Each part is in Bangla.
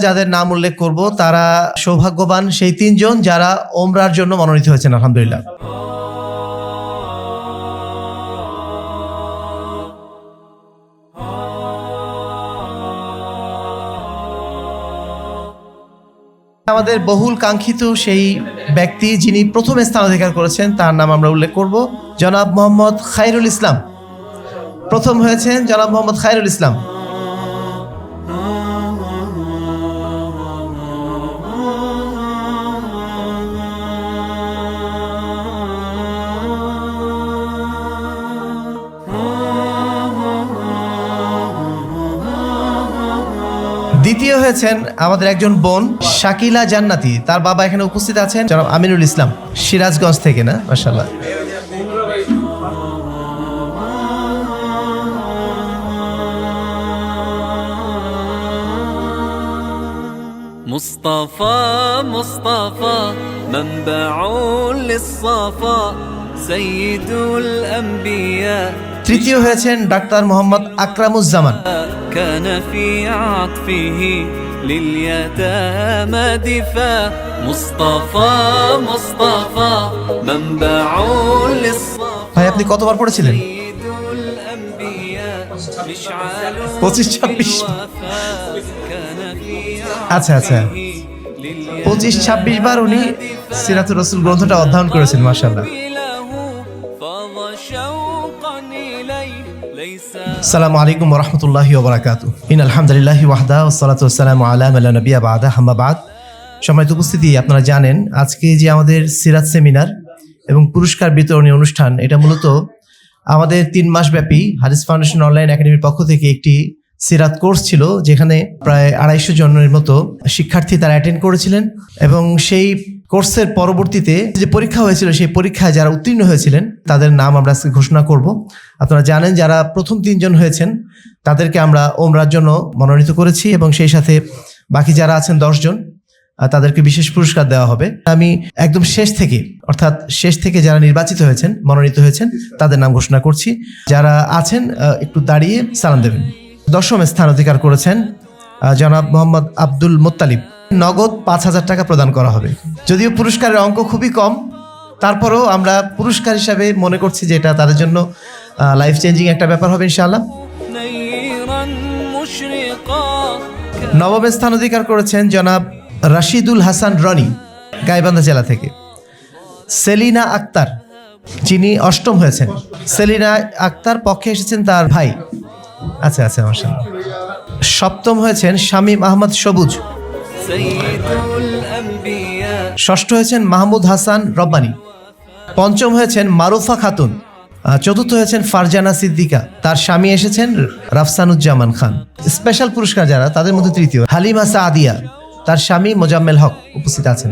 যাদের নাম উল্লেখ করব তারা সৌভাগ্যবান সেই 3 জন যারা ওমরার জন্য মনোনীত হয়েছেন আলহামদুলিল্লাহ। আমাদের বহুল কাঙ্ক্ষিত সেই ব্যক্তি যিনি প্রথম স্থান অধিকার করেছেন তার নাম আমরা উল্লেখ করব, জনাব মোহাম্মদ খায়রুল ইসলাম। প্রথম হয়েছেন জনাব মোহাম্মদ খায়রুল ইসলাম। দ্বিতীয় হয়েছেন আমাদের একজন বোন শাকিলা জান্নাতি, তার বাবা এখানে উপস্থিত আছেন জনাব আমিনুল ইসলাম, সিরাজগঞ্জ থেকে। না, মাশাআল্লাহ। মুস্তাফা মুস্তাফা মানবাউল লিসসাফা সাইয়্যিদুল আম্বিয়া। তৃতীয় হয়েছেন ডাক্তার মোহাম্মদ আকরামুজ্জামান। كان في عطفه لليتامى دفاع مصطفى مصطفى منبع للصفا। ভাই আপনি কতবার পড়েছিলেন? 25-26। আচ্ছা আচ্ছা, 25-26 বার উনি সিরাতুর রাসূল গ্রন্থটা অধ্যয়ন করেছেন, মাশাআল্লাহ। আসসালামু আলাইকুম ওয়া রাহমাতুল্লাহি ওয়া বারাকাতুহু। ইন্নাল হামদুলিল্লাহি ওয়াহদা ওয়াসসালাতু ওয়াসসালামু আলা মান লা নাবিয়্যা বা'দা, আম্মা বা'দ। সম্মানিত উপস্থিতি, আপনারা জানেন আজকে যে আমাদের সিরাত সেমিনার এবং পুরস্কার বিতরণী অনুষ্ঠান, এটা মূলত আমাদের 3 মাস ব্যাপী হাদিস ফাউন্ডেশন অনলাইন একাডেমির পক্ষ থেকে একটি সিরাত কোর্স ছিল, যেখানে প্রায় 250 জনের মতো শিক্ষার্থী তারা অ্যাটেন্ড করেছিলেন। এবং সেই কোর্সের পরবর্তীতে যে পরীক্ষা হয়েছিল, সেই পরীক্ষায় যারা উত্তীর্ণ হয়েছিলেন তাদের নাম আমরা আজকে ঘোষণা করব। আপনারা জানেন যারা প্রথম 3 জন হয়েছেন তাদেরকে আমরা ওমরার জন্য মনোনীত করেছি, এবং সেই সাথে বাকি যারা আছেন 10 জন তাদেরকে বিশেষ পুরস্কার দেওয়া হবে। আমি একদম শেষ থেকে, অর্থাৎ শেষ থেকে যারা নির্বাচিত হয়েছেন, মনোনীত হয়েছেন, তাদের নাম ঘোষণা করছি। যারা আছেন একটু দাঁড়িয়ে সালাম দেবেন। 10ম স্থান অধিকার করেছেন জনাব মোহাম্মদ আব্দুল মোত্তালিব। নগদ 5,000 টাকা প্রদান করা হবে। যদিও পুরস্কারের অঙ্ক খুবই কম, তারপরেও আমরা পুরস্কার হিসাবে মনে করছি যে এটা তাদের জন্য লাইফ চেঞ্জিং একটা ব্যাপার হবে ইনশাআল্লাহ। 9ম স্থান অধিকার করেছেন জনাব রাশিদুল হাসান রনি, গাইবান্ধা জেলা থেকে। সেলিনা আক্তার, যিনি 8ম হয়েছেন। সেলিনা আক্তার পক্ষে এসেছেন তার ভাই। আচ্ছা আচ্ছা, মাশাআল্লাহ। 7ম হয়েছেন শামীম আহমদ সবুজ। 6ষ্ঠ হয়েছেন মাহমুদ হাসান রব্বানি। 5ম হয়েছেন মারুফা খাতুন। 4র্থ হয়েছেন ফারজানা সিদ্দিকা, তার স্বামী এসেছেন রাফসানুজ্জামান খান। স্পেশাল পুরস্কার যারা, তাদের মধ্যে 3য় হালিমা সাদিয়া, তার স্বামী মোজাম্মেল হক উপস্থিত আছেন।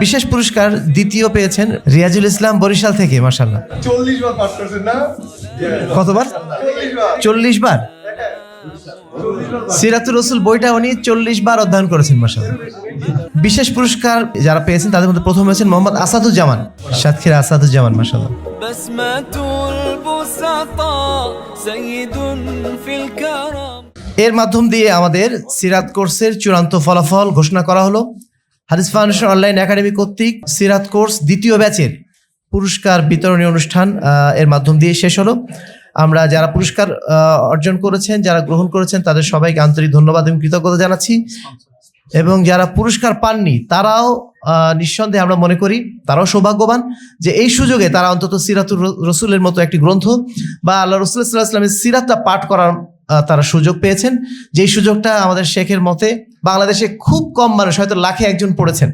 বিশেষ পুরস্কার 2য় পেয়েছেন রিয়াজুল ইসলাম বরিশাল থেকে, মাশাআল্লাহ। 40 বার পাঠ করেছেন না? কতবার? 40 বার। সিরাতুর রাসূল বইটা উনি 40 বার অধ্যয়ন করেছেন, মাশাআল্লাহ। বিশেষ পুরস্কার যারা পেয়েছেন তাদের মধ্যে প্রথম হয়েছেন মোহাম্মদ আসাদুজ্জামান, সাতক্ষীরা আসাদুজ্জামান, মাশাআল্লাহ। এর মাধ্যম দিয়ে আমাদের সিরাত কোর্সের চূড়ান্ত ফলাফল ঘোষণা করা হলো। হাদিস ফাউন্ডেশন অনলাইন একাডেমি কর্তৃক সিরাত কোর্স 2য় ব্যাচের পুরস্কার বিতরণী অনুষ্ঠান এর মাধ্যম দিয়ে শেষ হলো। আমরা যারা পুরস্কার অর্জন করেছেন, যারা গ্রহণ করেছেন, তাদের সবাইকে আন্তরিক ধন্যবাদ এবং কৃতজ্ঞতা জানাচ্ছি। এবং যারা পুরস্কার পাননি তারাও নিঃসন্দেহে আমরা মনে করি তারাও সৌভাগ্যবান যে এই সুযোগে তারা অন্তত সিরাতুর রসুলের মতো একটি গ্রন্থ বা আল্লাহ রসুল সাল্লাল্লাহু আলাইহি ওয়াসাল্লামের সিরাতটা পাঠ করার তারা সুযোগ পেয়েছেন। যেই সুযোগটা আমাদের শেখের মতে বাংলাদেশে খুব কম মানুষ, হয়তো লাখে একজন পড়েছেন,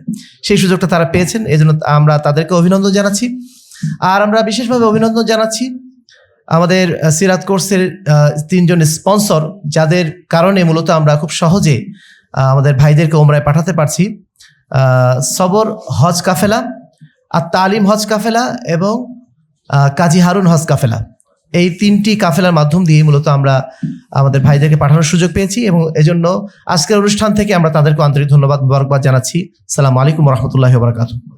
সেই সুযোগটা তারা পেয়েছেন। এই জন্য আমরা তাদেরকে অভিনন্দন জানাচ্ছি। আর আমরা বিশেষভাবে অভিনন্দন জানাচ্ছি আমাদের সিরাত কোর্সের 3 জন স্পন্সর, যাদের কারণে মূলত আমরা খুব সহজে আমাদের ভাইদেরকে ওমরায় পাঠাতে পারছি। সবর হজ কাফেলা, আর তালিম হজ কাফেলা এবং কাজী হারুন হজ কাফেলা, এই 3টি কাফেলার মাধ্যম দিয়ে মূলত আমরা আমাদের ভাইদেরকে পাঠানোর সুযোগ পেয়েছি। এবং এজন্য আজকের অনুষ্ঠান থেকে আমরা তাদেরকে আন্তরিক ধন্যবাদ, মোবারকবাদ জানাচ্ছি। আসসালামু আলাইকুম ওয়া রাহমাতুল্লাহি ওয়া বারাকাতুহু।